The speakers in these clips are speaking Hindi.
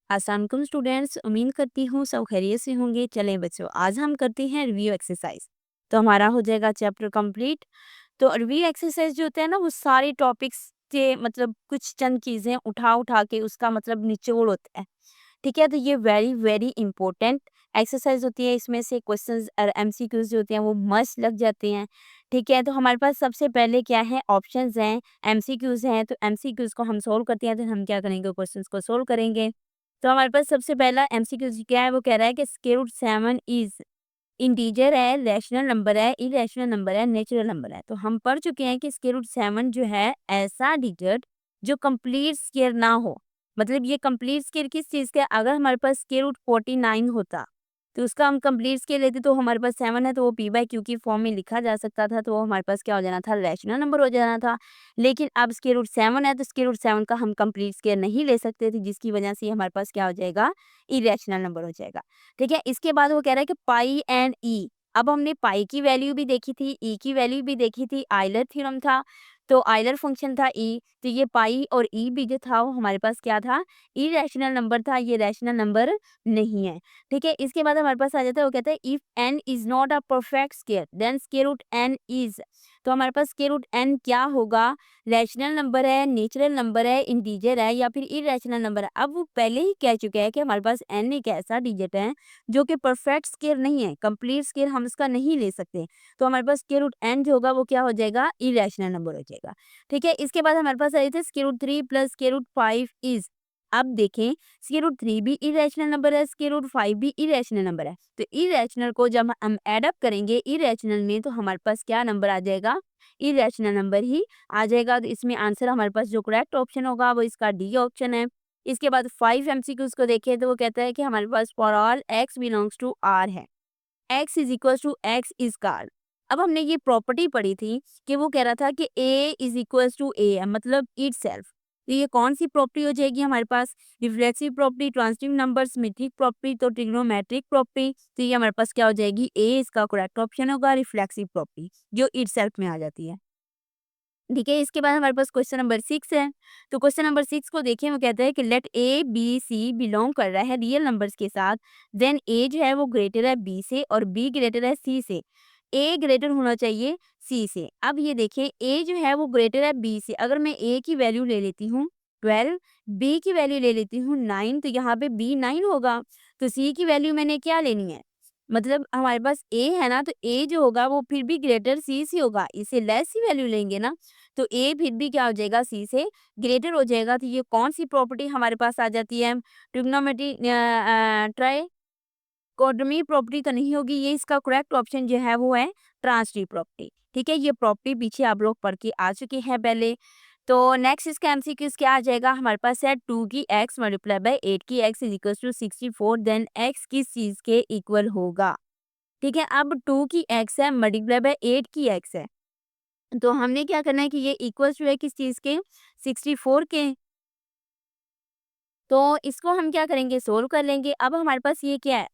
अस्सलाम वालेकुम स्टूडेंट्स, उम्मीद करती हूँ सब खैरियत से होंगे। चलें बच्चों, आज हम करते हैं रिव्यू एक्सरसाइज। तो हमारा हो जाएगा चैप्टर कंप्लीट। तो रिव्यू एक्सरसाइज जो होते हैं ना, वो सारे टॉपिक्स के मतलब कुछ चंद चीज़ें उठा उठा के उसका मतलब निचोड़ होता है। ठीक है, तो ये वेरी वेरी इंपॉर्टेंट एक्सरसाइज होती है। इसमें से क्वेश्चंस और एमसीक्यूज जो होते हैं वो मस्त लग जाते हैं। ठीक है, तो हमारे पास सबसे पहले क्या है, ऑप्शंस हैं, एमसीक्यूज हैं। तो एमसीक्यूज को हम सोल्व करते हैं, तो हम क्या करेंगे, क्वेश्चंस को सोल्व करेंगे। तो हमारे पास सबसे पहला एमसीक्यू क्या है, वो कह रहा है कि स्क्वायर रूट 7 इज इंटीजर है, रैशनल नंबर है, इरेशनल नंबर है, नेचुरल नंबर है। तो हम पढ़ चुके हैं कि स्क्वायर रूट 7 जो है ऐसा डिजिट जो कंप्लीट स्क्वायर ना हो। मतलब ये कंप्लीट स्क्वायर किस चीज़ का है, अगर हमारे पास स्क्वायर रूट 49 होता तो उसका हम कंप्लीट स्क्वायर लेते, तो हमारे पास 7 है तो वो पी बाई क्यू की फॉर्म में लिखा जा सकता था, तो वो हमारे पास क्या हो जाना था, रैशनल नंबर हो जाना था। लेकिन अब स्क्वायर रूट 7 है तो स्क्वायर रूट 7 का हम कंप्लीट स्क्वायर नहीं ले सकते थे, जिसकी वजह से हमारे पास क्या हो जाएगा, इरेशनल नंबर हो जाएगा। ठीक है, इसके बाद वो कह रहा है कि पाई एंड ई। अब हमने पाई की वैल्यू भी देखी थी, ई की वैल्यू भी देखी थी, आइलर थ्योरम था, तो आइलर फंक्शन था ई। तो ये पाई और ई भी जो था वो हमारे पास क्या था, इरेशनल नंबर था, ये रैशनल नंबर नहीं है। ठीक है, इसके बाद हमारे पास आ जाता है, वो कहता है if N is not a perfect square then square root N is. तो हमारे पास स्क्वायर रूट एन क्या होगा, रैशनल नंबर है, नेचुरल नंबर है, इंटीजर है या फिर इरेशनल नंबर है। अब वो पहले ही कह चुके हैं कि हमारे पास एन एक ऐसा डिजिट है जो कि परफेक्ट स्क्वायर नहीं है, कंप्लीट स्क्वायर हम इसका नहीं ले सकते। तो हमारे पास स्क्वायर रूट एन जो होगा वो क्या हो जाएगा, इरेशनल नंबर हो जाएगा। ठीक है, इसके बाद हमारे पास आए थे square root 3 plus square root 5 is. अब देखें, स्क्वायर रूट 3 भी इरेशनल नंबर है, स्क्वायर रूट 5 भी इरेशनल नंबर है। तो इरेशनल को जब हम एड अप करेंगे इरेशनल में, तो हमारे पास क्या नंबर आ जाएगा, इरेशनल नंबर ही आ जाएगा। तो इसमें आंसर हमारे पास जो करेक्ट ऑप्शन होगा वो इसका डी ऑप्शन है। इसके बाद 5 एमसीक्यूज को देखें तो वो कहता है कि हमारे पास for all X belongs to R है, X is equal to X is car. अब हमने ये प्रॉपर्टी पढ़ी थी कि वो कह रहा था कि ए इज इक्वल टू ए है, मतलब इट सेल्फ। तो ये कौन सी प्रॉपर्टी हो जाएगी हमारे पास, reflexive property, transitive number, symmetric property, तो ट्रिग्नोमेट्रिक प्रॉपर्टी। तो ये हमारे पास क्या हो जाएगी, ए इसका करेक्ट ऑप्शन होगा, रिफ्लेक्सिव प्रॉपर्टी जो इट सेल्फ में आ जाती है। ठीक है, इसके बाद हमारे पास क्वेश्चन नंबर 6 है। तो क्वेश्चन नंबर 6 को देखिए, वो कहता है कि let A B C belong कर रहा है रियल नंबर्स के साथ, देन ए जो है वो ग्रेटर है बी से और बी ग्रेटर है सी से। ए ग्रेटर होना चाहिए सी से। अब ये देखिए, ए जो है वो ग्रेटर है बी से। अगर मैं ए की वैल्यू ले लेती हूँ 12, बी की वैल्यू ले लेती हूँ 9, तो यहाँ पे बी 9 होगा। तो सी की वैल्यू मैंने क्या लेनी है, मतलब हमारे पास ए है ना, तो ए जो होगा वो फिर भी ग्रेटर सी से होगा, इससे लेस ही वैल्यू लेंगे ना। तो ए फिर भी क्या हो जाएगा, सी से ग्रेटर हो जाएगा। तो ये कौन सी प्रॉपर्टी हमारे पास आ जाती है, ट्रिग्नोमेट्री ट्राई कोडमी प्रॉपर्टी तो नहीं होगी, ये इसका करेक्ट ऑप्शन जो है वो है ट्रांसटिव प्रॉपर्टी। ठीक है, ये प्रॉपर्टी पीछे आप लोग पढ़ के आ चुके हैं पहले। तो नेक्स्ट इसका एमसीक्यूज क्या आ जाएगा, हमारे पास है 2 की एक्स मल्टीप्लाई बाई 8 की X is equal to 64, then X किस चीज के इक्वल होगा। ठीक है, अब 2 की एक्स है मल्टीप्लाई बाई 8 की एक्स है, तो हमने क्या करना है कि ये इक्वल टू है किस चीज के, 64 के। तो इसको हम क्या करेंगे, सोल्व कर लेंगे। अब हमारे पास ये क्या है,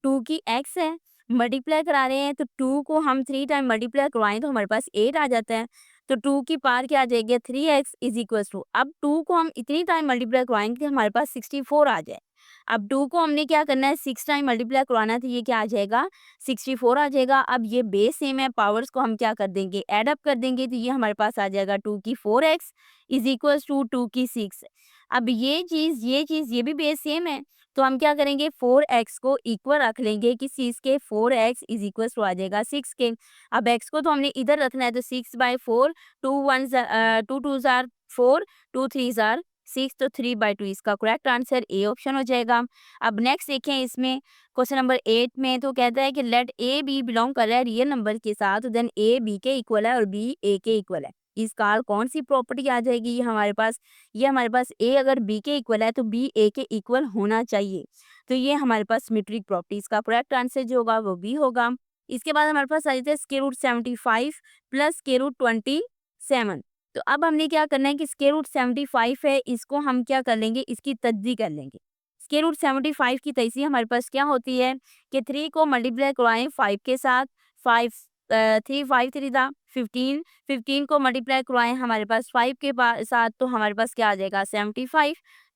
2 की एक्स है, मल्टीप्लाई करा रहे हैं, तो 2 को हम 3 टाइम मल्टीप्लाई करवाएं तो हमारे पास 8 आ जाता है। तो 2 की पावर क्या आ जाएगी, 3x इज इक्वल टू, अब 2 को हम इतनी टाइम मल्टीप्लाई करवाएंगे कि हमारे पास 64 आ जाए। अब 2 को हमने क्या करना है, 6 टाइम मल्टीप्लाई करवाना है, तो ये क्या आ जाएगा, 64 आ जाएगा। अब ये बेस सेम है, पावर्स को हम क्या कर देंगे, ऐड अप कर देंगे, तो ये हमारे पास आ जाएगा 2 की 4x इज इक्वल टू 2 की 6। अब ये भी बेस सेम है, तो हम क्या करेंगे, 4x को इक्वल रख लेंगे किस चीज़ के, 4x इज इक्वल टू आ जाएगा 6 के। अब x को तो हमने इधर रखना है, तो 6/4, 2 टू जार 4, 2 3 जार 6, तो 3/2 इसका करेक्ट आंसर ए ऑप्शन हो जाएगा। अब नेक्स्ट देखें, इसमें क्वेश्चन नंबर 8 में तो कहता है कि लेट ए बी बिलोंग कर रहा है रियल नंबर के साथ, देन ए बी के इक्वल है और बी ए के इक्वल है। इस कार कौन सी प्रॉपर्टी आ जाएगी ये हमारे पास, ये हमारे पास ए अगर बी के इक्वल है तो बी ए के इक्वल होना चाहिए। तो ये हमारे पास सिमेट्रिक प्रॉपर्टीज का करेक्ट आंसर जो होगा वो बी होगा। इसके बाद हमारे पास आ जाता है square root 75 plus square root 27। तो अब हमने क्या करना है कि स्क्वायर रूट 75 है, इसको हम क्या कर लेंगे, इसकी तज्जी कर लेंगे। स्क्वायर रूट 75 की तज्जी हमारे पास क्या होती है कि 3 को मल्टीप्लाई करवाएं 5 के साथ, 5 3 5 3 दा 15, 15 को मल्टीप्लाई करवाएं हमारे पास 5 के साथ, तो हमारे पास क्या आ जाएगा 75।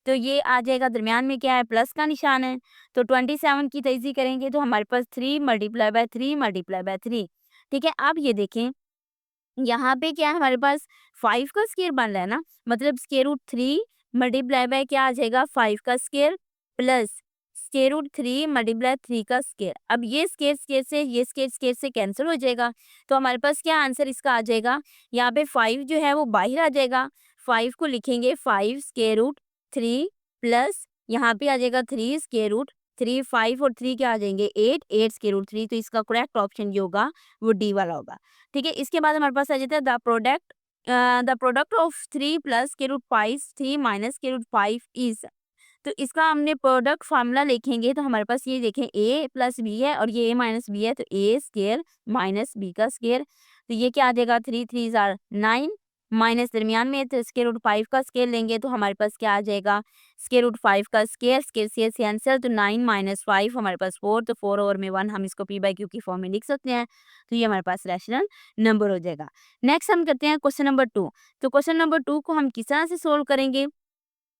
तो ये आ जाएगा, दरमियान में क्या है, प्लस का निशान है। तो 27 की तेजी करेंगे तो हमारे पास 3 मल्टीप्लाई बाय 3 मल्टीप्लाई बाय 3। ठीक है, अब ये देखें यहाँ पे क्या है, हमारे पास 5 का स्क्वायर बन रहा है ना, मतलब स्क्वायर रूट 3 मल्टीप्लाई बाय क्या आ जाएगा, 5 का square plus square root 3 multiply 3 का स्क्वायर। अब ये स्क्वायर स्क्वायर से, ये स्क्वायर स्क्वायर से कैंसिल हो जाएगा, तो हमारे पास क्या आंसर इसका आ जाएगा, यहाँ पे 5 जो है वो बाहर आ जाएगा। 5 को लिखेंगे 5 स्क्वायर रूट 3 प्लस यहाँ पे आ जाएगा 3 स्क्वायर रूट 3, 5 और 3 क्या आ जाएंगे, 8, 8 स्क्वायर रूट 3। तो इसका करेक्ट ऑप्शन जो होगा वो डी वाला होगा। ठीक है, इसके बाद हमारे पास आ जाता है द प्रोडक्ट ऑफ 3 प्लस के रूट 5 3 माइनस के रूट 5 इज। तो इसका हमने प्रोडक्ट फार्मूला लिखेंगे तो हमारे पास ये देखें a प्लस बी है और ये a माइनस बी है, तो a स्केयर माइनस b का स्केयर। तो ये क्या आ जाएगा, 3 3 जार 9 माइनस दरमियान में, तो स्केयर रूट 5 का स्केयर लेंगे तो हमारे पास क्या आ जाएगा, स्केयर रूट 5 का स्केयर, स्केयर से आंसर, तो 9 माइनस 5 हमारे पास 4, तो 4 ओवर में 1 हम इसको p बाई क्यू की फॉर्म में लिख सकते हैं। तो ये हमारे पास रैशनल नंबर हो जाएगा। नेक्स्ट हम करते हैं क्वेश्चन नंबर 2। तो क्वेश्चन नंबर 2 को हम किस तरह से सोल्व करेंगे,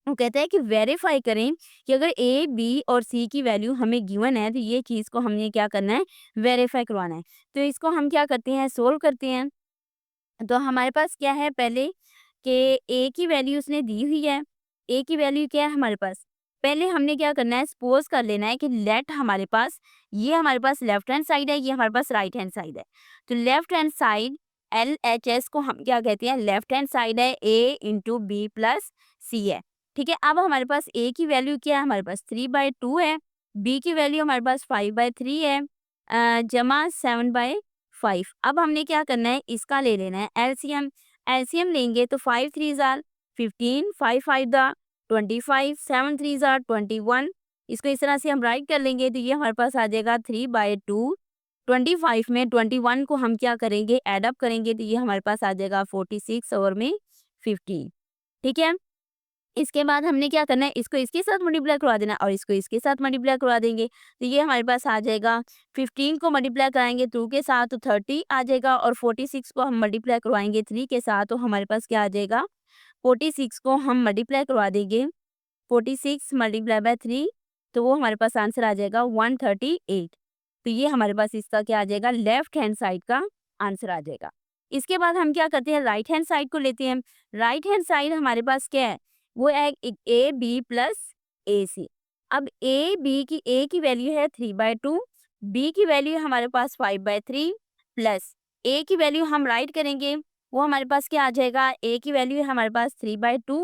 वो कहता है कि वेरीफाई करें कि अगर ए बी और सी की वैल्यू हमें गिवन है तो ये चीज़ को हमने क्या करना है, वेरीफाई करवाना है। तो इसको हम क्या करते हैं, सोल्व करते हैं। तो हमारे पास क्या है पहले कि ए की वैल्यू उसने दी हुई है। ए की वैल्यू क्या है हमारे पास, पहले हमने क्या करना है, सपोज कर लेना है कि लेट हमारे पास, ये हमारे पास लेफ्ट हैंड साइड है, ये हमारे पास राइट हैंड साइड है। तो लेफ्ट हैंड साइड LHS को हम क्या कहते हैं, लेफ्ट हैंड साइड है A इंटू बी प्लस सी है। ठीक है, अब हमारे पास A की वैल्यू क्या है, हमारे पास 3/2 है, B की वैल्यू हमारे पास 5/3 है, जमा 7/5। अब हमने क्या करना है, इसका ले लेना है एलसीएम। एलसीएम लेंगे तो 5 3 जार 15, 5 5 दा 25, 7 3 जार 21। इसको इस तरह से हम राइट कर लेंगे तो ये हमारे पास आ जाएगा 3/2। 25 में 21 को हम क्या करेंगे, ऐड अप करेंगे तो ये हमारे पास आ जाएगा 46 और में 15। ठीक है, इसके बाद हमने क्या करना है, इसको इसके साथ मल्टीप्लाई करवा देना और इसको इसके साथ मल्टीप्लाई करवा देंगे तो ये हमारे पास आ जाएगा, 15 को मल्टीप्लाई कराएंगे 2 के साथ तो 30 आ जाएगा, और 46 को हम मल्टीप्लाई करवाएंगे 3 के साथ तो हमारे पास क्या आ जाएगा, 46 को हम मल्टीप्लाई करवा देंगे 46 मल्टीप्लाई बाय 3, तो वो हमारे पास आंसर आ जाएगा 138। तो ये हमारे पास इसका क्या आ जाएगा, लेफ्ट हैंड साइड का आंसर आ जाएगा। इसके बाद हम क्या करते हैं, राइट हैंड साइड को लेते हैं। राइट हैंड साइड हमारे पास क्या है, वो है ए बी प्लस ए सी। अब ए की वैल्यू है 3/2, बी की वैल्यू हमारे पास 5/3 प्लस ए की वैल्यू हम राइट करेंगे, वो हमारे पास क्या आ जाएगा, ए की वैल्यू है हमारे पास 3/2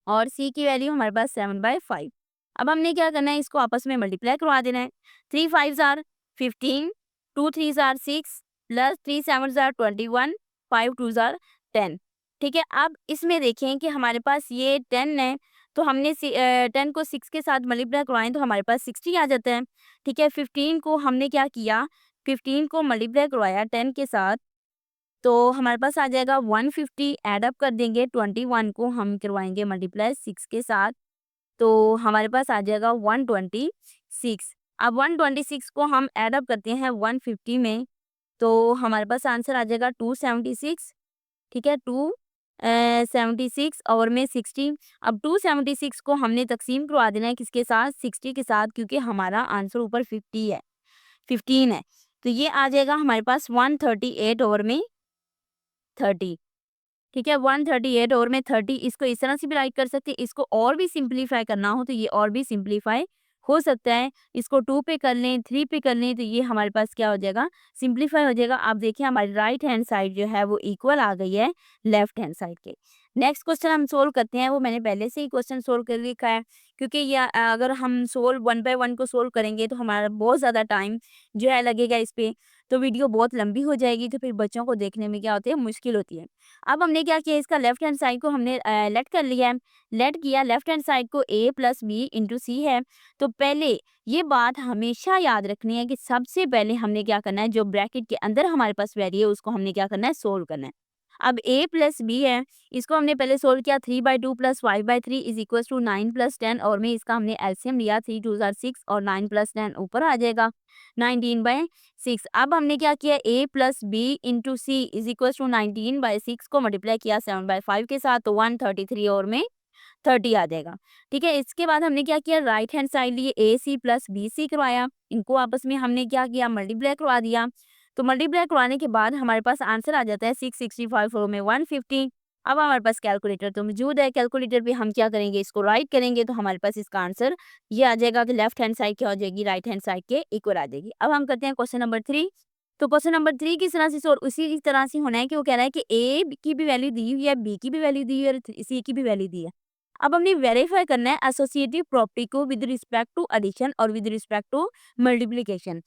और सी की वैल्यू हमारे पास 7/5। अब हमने क्या करना है, इसको आपस में मल्टीप्लाई करवा देना है। 3 5 jar 15, 2 3 jar 6 plus 3 7 jar 21, 5 2 jar 10। ठीक है, अब इसमें देखें कि हमारे पास ये 10 है, तो हमने 10 को 6 के साथ मल्टीप्लाई करवाएं तो हमारे पास 60 आ जाता है। ठीक है, 15 को हमने क्या किया, 15 को मल्टीप्लाई करवाया 10 के साथ तो हमारे पास आ जाएगा 150, ऐड अप कर देंगे 21 को हम करवाएंगे मल्टीप्लाई 6 के साथ, तो हमारे पास आ जाएगा 126। अब 126 को हम ऐड अप करते हैं 150 में, तो हमारे पास आंसर आ जाएगा 276। ठीक है, 276 और में 60। अब 276 को हमने तकसीम करवा देना है किसके साथ, 60 के साथ, क्योंकि हमारा आंसर ऊपर 50 है, 15 है। तो ये आ जाएगा हमारे पास 138 ओवर में 30। ठीक है, 138 और में 30, इसको इस तरह से भी राइट कर सकते हैं। इसको और भी सिंप्लीफाई करना हो तो ये और भी सिंप्लीफाई हो सकता है। इसको 2 पे कर लें, 3 पे कर लें तो ये हमारे पास क्या हो जाएगा, सिंप्लीफाई हो जाएगा। आप देखिए हमारी राइट हैंड साइड जो है वो इक्वल आ गई है लेफ्ट हैंड साइड के। नेक्स्ट क्वेश्चन हम सोल्व करते हैं, वो मैंने पहले से ही क्वेश्चन सोल्व कर लिखा है, क्योंकि ये अगर हम सोल्व 1 बाय 1 को सोल्व करेंगे तो हमारा बहुत ज़्यादा टाइम जो है लगेगा इस पे, तो वीडियो बहुत लंबी हो जाएगी, तो फिर बच्चों को देखने में क्या होती है, मुश्किल होती है। अब हमने क्या किया, इसका लेफ्ट हैंड साइड को हमने लेट कर लिया है। लेट किया, लेफ्ट हैंड साइड को a प्लस बी इंटू सी है। तो पहले ये बात हमेशा याद रखनी है कि सबसे पहले हमने क्या करना है, जो ब्रैकेट के अंदर हमारे पास वैल्यू है उसको हमने क्या करना है, सोल्व करना है। अब a प्लस बी है, इसको हमने पहले सोल्व किया 3/2 plus 5/3 is equal to 9 plus 10, और में इसका हमने एलसीएम लिया 3 2 जार 6 और 9 प्लस 10 ऊपर आ जाएगा 19/6। अब हमने क्या किया, a plus B into C is equal to 19/6 को मल्टीप्लाई किया 7/5 के साथ, तो 133 और में 30 आ जाएगा। ठीक है, इसके बाद हमने क्या किया, राइट हैंड साइड लिए ए सी प्लस बी सी करवाया, इनको आपस में हमने क्या किया, मल्टीप्लाई करवा दिया। तो मल्टीप्लाई करवाने के बाद हमारे पास आंसर आ जाता है 665 और में 150। अब हमारे पास कैलकुलेटर तो मौजूद है, कैलकुलेटर पे हम क्या करेंगे, इसको राइट करेंगे तो हमारे पास इसका आंसर ये आ जाएगा कि लेफ्ट हैंड साइड क्या हो जाएगी, राइट हैंड साइड के इक्वल आ जाएगी। अब हम करते हैं क्वेश्चन नंबर 3। तो क्वेश्चन नंबर 3 किस तरह से और उसी तरह से होना है कि वो कह रहा है कि ए की भी वैल्यू दी हुई है, बी की भी वैल्यू दी हुई है और सी की भी वैल्यू दी है। अब हमने वेरीफाई करना है एसोसिएटिव प्रॉपर्टी को विद रिस्पेक्ट टू एडिशन और विद रिस्पेक्ट टू मल्टीप्लिकेशन।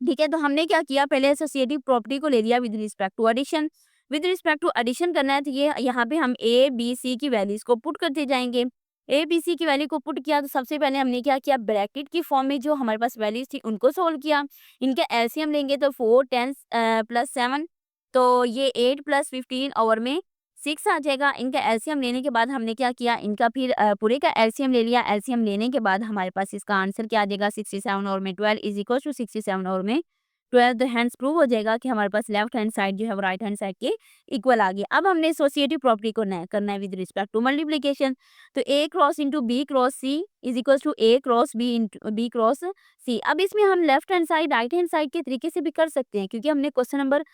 ठीक है, तो हमने क्या किया, पहले एसोसिएटिव प्रॉपर्टी को ले लिया with respect to addition. With respect to addition करना है तो ये यहाँ पे हम ए बी सी की वैल्यूज को पुट करते जाएंगे। ए बी सी की वैल्यू को पुट किया तो सबसे पहले हमने क्या किया, ब्रैकेट की फॉर्म में जो हमारे पास वैल्यूज थी उनको सोल्व किया। इनके एलसीएम लेंगे तो 4 10 प्लस 7, तो ये 8 प्लस 15 ओवर में 6 आ जाएगा। इनका एलसीएम लेने के बाद हमने क्या किया, इनका फिर पूरे का एलसीएम ले लिया। एलसीएम लेने के बाद हमारे पास इसका आंसर क्या आ जाएगा, 67 और में 12 इज इक्वल टू 67 और में 12। तो हैंड्स प्रूव हो जाएगा कि हमारे पास लेफ्ट हैंड साइड जो है वो राइट हैंड साइड के इक्वल आ गई। अब हमने एसोसिएटिव प्रॉपर्टी को करना है विद रिस्पेक्ट टू मल्टीप्लिकेशन। तो A cross into B cross C is equal to A cross B into B cross C. अब इसमें हम left hand side right hand side के तरीके से भी कर सकते हैं क्योंकि हमने क्वेश्चन नंबर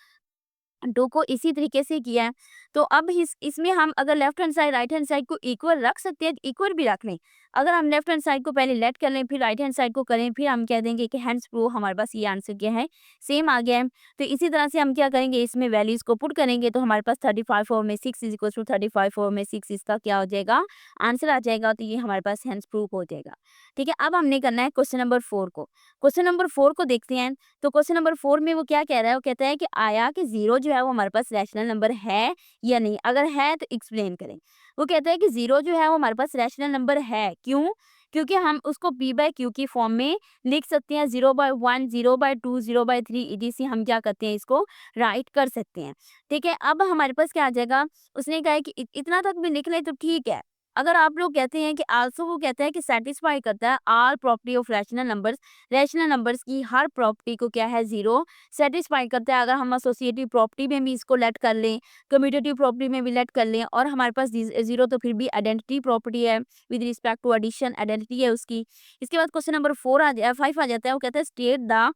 2 को इसी तरीके से किया है। तो अब इसमें हम अगर left hand side right hand side को इक्वल रख सकते हैं, इक्वल भी रख लें। अगर हम लेफ्ट हैंड साइड को पहले लेट कर लें फिर राइट हैंड साइड को करें, फिर हम कह देंगे कि हैंड्स प्रूव हमारे पास ये आंसर क्या है, सेम आ गया है। तो इसी तरह से हम क्या करेंगे, इसमें वैल्यूज को पुट करेंगे तो हमारे पास 35 और में 6 इज इक्वल टू 35 और में 6 इसका क्या हो जाएगा, आंसर आ जाएगा। तो ये हमारे पास हैंड्स प्रूव हो जाएगा। ठीक है, अब हमने करना है क्वेश्चन नंबर 4 को। क्वेश्चन नंबर 4 को देखते हैं। तो क्वेश्चन नंबर 4 में वो क्या कह रहा है, वो कहता है कि आया कि 0 जो है वो हमारे पास रैशनल नंबर है या नहीं, अगर है तो एक्सप्लेन करें। वो कहता है कि 0 जो है वो हमारे पास रैशनल नंबर है, क्यों, क्योंकि हम उसको p बाय q की फॉर्म में लिख सकते हैं। 0/1 0/2 0/3 ईटीसी हम क्या करते हैं, इसको राइट कर सकते हैं। ठीक है, अब हमारे पास क्या आ जाएगा, उसने कहा है कि इतना तक भी लिख ले तो ठीक है। अगर आप लोग कहते हैं कि आल्सो, वो कहता है कि सेटिस्फाई करता है all property of rational numbers, rational numbers की हर प्रॉपर्टी को क्या है, 0 सेटिस्फाई करता है। अगर हम एसोसिएटिव प्रॉपर्टी में भी इसको लेट कर लें, कम्यूटेटिव प्रॉपर्टी में भी लेट कर लें, और हमारे पास 0 तो फिर भी आइडेंटिटी प्रॉपर्टी है with respect to addition, identity है उसकी। इसके बाद क्वेश्चन नंबर 5 आ जाता है। वो कहता है state the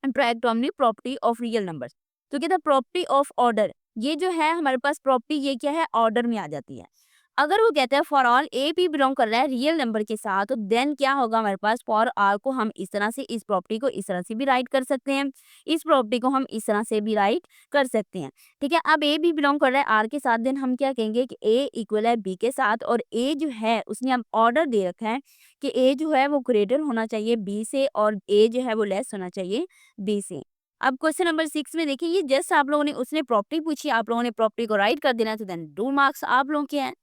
trigonometry property of real numbers. तो कहता है प्रॉपर्टी ऑफ ऑर्डर, ये जो है हमारे पास प्रॉपर्टी ये क्या है, ऑर्डर में आ जाती है। अगर वो कहता है for all A P belong कर रहा है रियल नंबर के साथ, तो देन क्या होगा हमारे पास, फॉर आर को हम इस तरह से, इस प्रॉपर्टी को इस तरह से भी राइट कर सकते हैं, इस प्रॉपर्टी को हम इस तरह से भी राइट कर सकते हैं। ठीक है, अब ए भी बिलोंग कर रहा है आर के साथ, देन हम क्या कहेंगे कि ए इक्वल है बी के साथ, और ए जो है उसने हम ऑर्डर दे रखा है कि ए जो है वो ग्रेटर होना चाहिए बी से, और ए जो है वो लेस होना चाहिए बी से। अब क्वेश्चन नंबर 6 में देखिए, ये जस्ट आप लोगों ने, उसने प्रॉपर्टी पूछी, आप लोगों ने प्रॉपर्टी को राइट कर देना, तो देन 2 मार्क्स आप लोगों के हैं।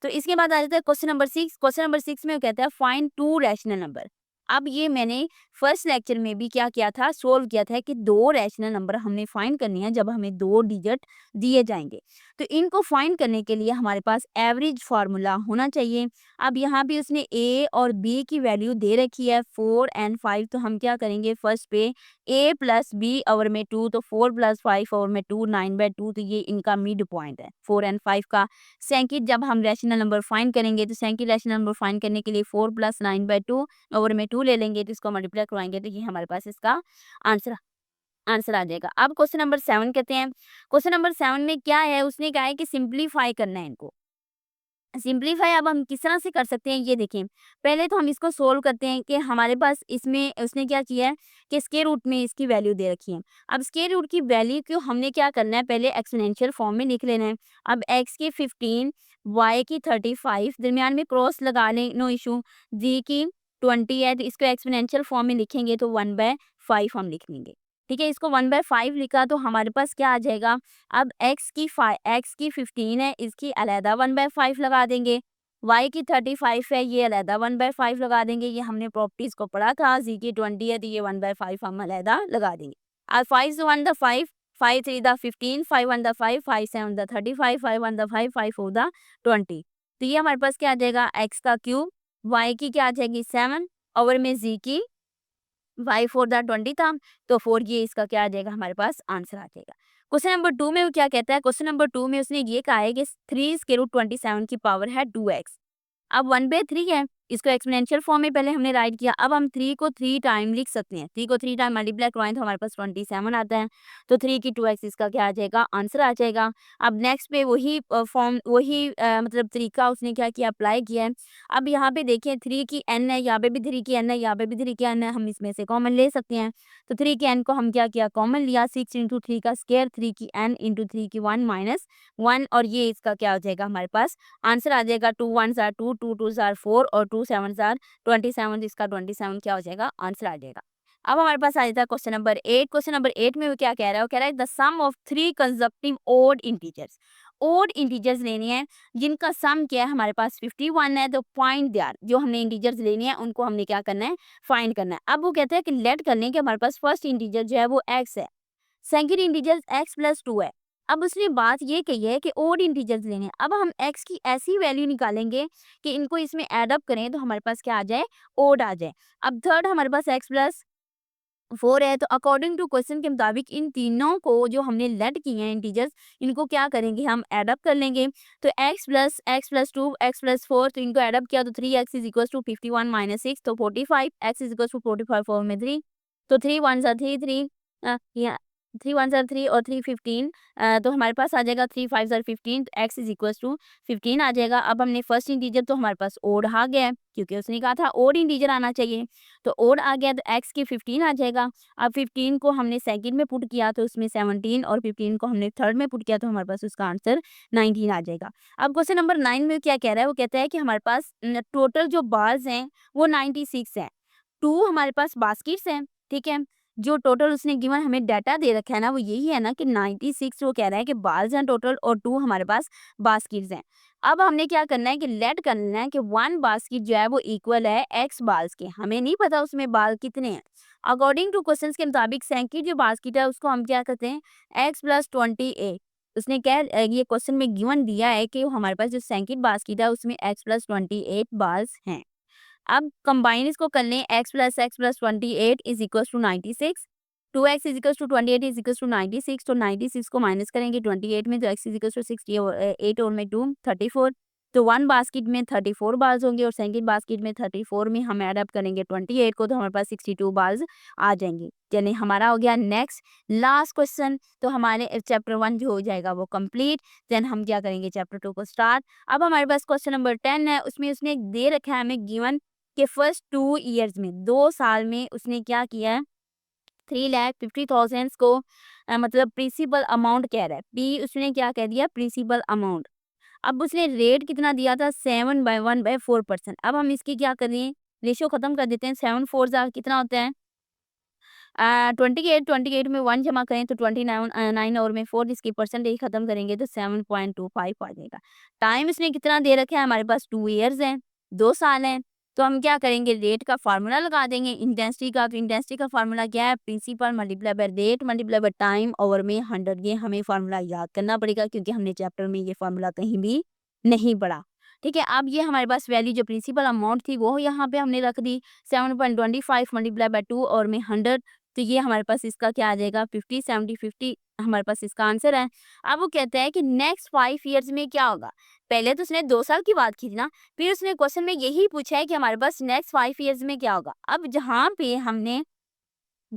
तो इसके बाद आ जाता है क्वेश्चन नंबर 6। क्वेश्चन नंबर 6 में वो कहता है फाइंड 2 रैशनल नंबर। अब ये मैंने फर्स्ट लेक्चर में भी क्या किया था, सोल्व किया था कि 2 रैशनल नंबर हमने फाइंड करनी है जब हमें 2 डिजिट दिए जाएंगे। तो इनको फाइंड करने के लिए हमारे पास एवरेज फार्मूला होना चाहिए। अब यहाँ भी उसने ए और बी की वैल्यू दे रखी है 4 एंड 5, तो हम क्या करेंगे, फर्स्ट पे a प्लस बी ओवर में 2, तो 4 प्लस 5 ओवर में 2 9/2, तो ये इनका मिड पॉइंट है 4 एंड 5 का। सेकंड जब हम रैशनल नंबर फाइंड करेंगे तो सेकंड रैशनल नंबर फाइंड करने के लिए 4 प्लस 9/2 ओवर में 2 ले लेंगे, तो इसको मल्टीप्लाई करवाएंगे तो ये हमारे पास इसका आंसर आंसर आ जाएगा। अब क्वेश्चन नंबर 7 कहते हैं। क्वेश्चन नंबर 7 में क्या है, उसने कहा है कि सिंप्लीफाई करना है इनको। सिंप्लीफाई अब हम किस तरह से कर सकते हैं, ये देखें। पहले तो हम इसको सोल्व करते हैं कि हमारे पास इसमें उसने क्या किया है कि स्क्वायर रूट में इसकी वैल्यू दे रखी है। अब स्क्वायर रूट की वैल्यू को हमने क्या करना है, पहले एक्सपोनेंशियल फॉर्म में लिख लेना है। अब x की 15, y की 35, दरमियान में क्रॉस लगा लें, नो इशू। g की 20 है, तो इसको एक्सपोनेंशियल फॉर्म में लिखेंगे तो 1/5 हम लिख लेंगे। ठीक है, इसको 1/5 लिखा तो हमारे पास क्या आ जाएगा। अब x की 15 है, इसकी अलहदा 1/5 लगा देंगे। y की 35 है, ये अलहदा 1/5 लगा देंगे। ये हमने प्रॉपर्टीज को पढ़ा था। z की 20 है, तो ये 1/5 हम अलहदा लगा देंगे। अब 5 1 the 5, 5 3 the 15, 5 1 the 5, 5 7 the 35, 5 1 the 5, 5 4 the 20। तो ये हमारे पास क्या आ जाएगा, x का क्यूब, y की क्या आ जाएगी 7 ओवर में z की 5 4 द 20 था, तो 4, ये इसका क्या आ जाएगा, हमारे पास आंसर आ जाएगा। क्वेश्चन नंबर 2 में वो क्या कहता है, क्वेश्चन नंबर 2 में उसने ये कहा है कि 3 स्क्वायर रूट 27 की पावर है 2x। अब 1/3 है, इसको एक्सपोनेंशियल फॉर्म में पहले हमने राइट किया। अब हम 3 को 3 टाइम लिख सकते हैं। 3 को 3 टाइम मल्टीप्लाई करवाएँ तो हमारे पास 27 आता है। तो 3 की 2x इसका क्या आ जाएगा, आंसर आ जाएगा। अब नेक्स्ट पे वही फॉर्म वही मतलब तरीका उसने क्या किया, अप्लाई किया है। अब यहाँ पे देखिए 3 की n है, यहाँ पे भी 3 की n है, यहाँ पे भी 3 की n है, हम इसमें से कॉमन ले सकते हैं। तो 3 की n को हम क्या किया, कॉमन लिया। 6 इंटू 3 का स्क्वायर, 3 की n इंटू 3 की 1 माइनस 1, और ये इसका क्या हो जाएगा, हमारे पास आंसर आ जाएगा। 2 1s आर 2, 2 2s आर 4 और 2 7s आर 27। इसका 27 क्या हो जाएगा, आंसर आ जाएगा। अब हमारे पास आ जाता है क्वेश्चन नंबर 8। क्वेश्चन नंबर 8 में वो क्या कह रहा है, वो कह रहा है the sum of 3 consecutive odd integers. Odd integers लेने हैं जिनका सम क्या है, हमारे पास 51 है। तो पॉइंट देयर, जो हमने इंटीजर्स लेने हैं उनको हमने क्या करना है, फाइंड करना है। अब वो कहते हैं कि लेट कर लें कि हमारे पास फर्स्ट इंटीजर जो है वो x है, सेकंड इंटीजर x प्लस 2 है। अब उसने बात ये कही है कि ओड इंटीजर्स लेने हैं। अब हम x की ऐसी वैल्यू निकालेंगे कि इनको इसमें ऐड अप करें तो हमारे पास क्या आ जाए, ओड आ जाए। अब थर्ड हमारे पास x प्लस 4 है, तो अकॉर्डिंग टू क्वेश्चन के मुताबिक इन तीनों को जो हमने लेट किए हैं इंटीजर्स, इनको क्या करेंगे, हम ऐड अप कर लेंगे। तो x प्लस 2 x प्लस 4, तो इनको ऐड अप किया तो 3x is equal to 51 minus 6, तो 45। x इज इक्वल टू 45, 4 में 3, तो 3 1 3 3, या 3 1 3 और 3 15, तो हमारे पास आ जाएगा 3 5 15, तो x इज इक्वल टू 15 आ जाएगा। अब हमने फर्स्ट इंटीजर तो हमारे पास ओड आ गया है, क्योंकि उसने कहा था ओड इंटीजर आना चाहिए, तो ओड आ गया, तो x की 15 आ जाएगा। अब 15 को हमने सेकंड में पुट किया तो उसमें 17, और 15 को हमने थर्ड में पुट किया तो हमारे पास उसका आंसर 19 आ जाएगा। अब क्वेश्चन नंबर 9 में क्या कह रहा है, वो कहता है कि हमारे पास टोटल जो बार्स हैं वो 96 है। 2 हमारे पास बास्केट्स हैं, ठीक है। जो टोटल उसने गिवन हमें डाटा दे रखा है ना, वो यही है ना कि 96 वो कह रहा है कि बाल्स हैं टोटल, और 2 हमारे पास बास्केट्स हैं। अब हमने क्या करना है कि लेट करना है कि 1 बास्केट जो है वो इक्वल है x बाल्स के। हमें नहीं पता उसमें बाल कितने हैं। अकॉर्डिंग टू क्वेश्चंस के मुताबिक सेकंड जो बास्केट है उसको हम क्या करते हैं, x प्लस 28। उसने क्या ये क्वेश्चन में गिवन दिया है कि हमारे पास जो सेकंड बास्केट है उसमें x प्लस 28 बाल्स हैं। अब कंबाइन इसको कर लें, x plus 28 is equal to 96। 2x is equal to 28 is equal to 96, तो 96 को माइनस करेंगे 28 में, तो x इज इक्वल टू 60 और 8 और में 2 34। तो 1 बास्केट में 34 बाल्स होंगे और सेकंड बास्केट में 34 में हम ऐड अप करेंगे 28 को, तो हमारे पास 62 बाल्स आ जाएंगे। चलिए हमारा हो गया नेक्स्ट लास्ट क्वेश्चन। तो हमारे चैप्टर 1 जो हो जाएगा वो कंप्लीट। देन हम क्या करेंगे, चैप्टर 2 को स्टार्ट। अब हमारे पास क्वेश्चन नंबर 10 है, उसमें उसने दे रखा है हमें गिवन कि फर्स्ट 2 ईयर्स में, 2 साल में उसने क्या किया है, 3,50,000 को मतलब प्रिंसिपल अमाउंट कह रहा है। पी उसने क्या कह दिया, प्रिंसिपल अमाउंट। अब उसने रेट कितना दिया था, 7/1/4%। अब हम इसकी क्या करें, रेशियो खत्म कर देते हैं। 7 4 जार कितना होता है, 28 में 1 जमा करें तो 29, 9 और में 4, इसकी परसेंटेज खत्म करेंगे तो 7.25 आ जाएगा। टाइम इसने कितना दे रखा है, हमारे पास 2 ईयर्स हैं, 2 साल हैं। तो हम क्या करेंगे, रेट का फार्मूला लगा देंगे इंटेंसिटी का। तो इंटेंसिटी का फार्मूला क्या है, principal multiply by rate multiply by time over में 100। ये हमें फार्मूला याद करना पड़ेगा क्योंकि हमने चैप्टर में ये फार्मूला कहीं भी नहीं पढ़ा। ठीक है, अब ये हमारे पास वैल्यू जो प्रिंसिपल अमाउंट थी वो यहाँ पे हमने रख दी, 7.25 मल्टीप्लाई बाय 2 और में 100। तो ये हमारे पास इसका क्या आ जाएगा, 50 70 50 हमारे पास इसका आंसर है। अब वो कहता है कि नेक्स्ट 5 ईयर्स में क्या होगा। पहले तो उसने 2 साल की बात की थी ना, फिर उसने क्वेश्चन में यही पूछा है कि हमारे पास नेक्स्ट 5 ईयर्स में क्या होगा। अब जहाँ पे हमने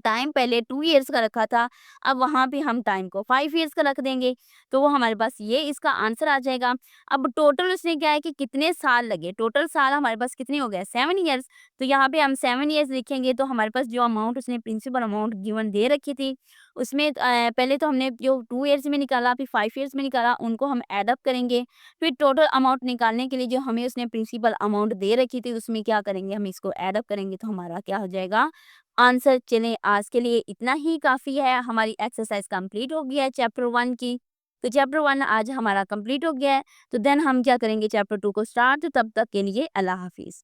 टाइम पहले 2 ईयर्स का रखा था, अब वहाँ पे हम टाइम को 5 ईयर्स का रख देंगे, तो वो हमारे पास ये इसका आंसर आ जाएगा। अब टोटल उसने क्या है कि कितने साल लगे, टोटल साल हमारे पास कितने हो गए, 7 ईयर्स। तो यहाँ पे हम 7 ईयर्स लिखेंगे तो हमारे पास जो अमाउंट उसने प्रिंसिपल अमाउंट गिवन दे रखी थी उसमें पहले तो हमने जो 2 ईयर्स में निकाला फिर 5 ईयर्स में निकाला, उनको हम ऐड अप करेंगे। फिर टोटल अमाउंट निकालने के लिए जो हमें उसने प्रिंसिपल अमाउंट दे रखी थी उसमें क्या करेंगे, हम इसको ऐड अप करेंगे तो हमारा क्या हो जाएगा, आंसर। चलें आज के लिए इतना ही काफ़ी है, हमारी एक्सरसाइज कंप्लीट हो गया है चैप्टर 1 की। तो चैप्टर 1 आज हमारा कंप्लीट हो गया है, तो देन हम क्या करेंगे, चैप्टर 2 को स्टार्ट। तब तक के लिए अल्लाह हाफिज़।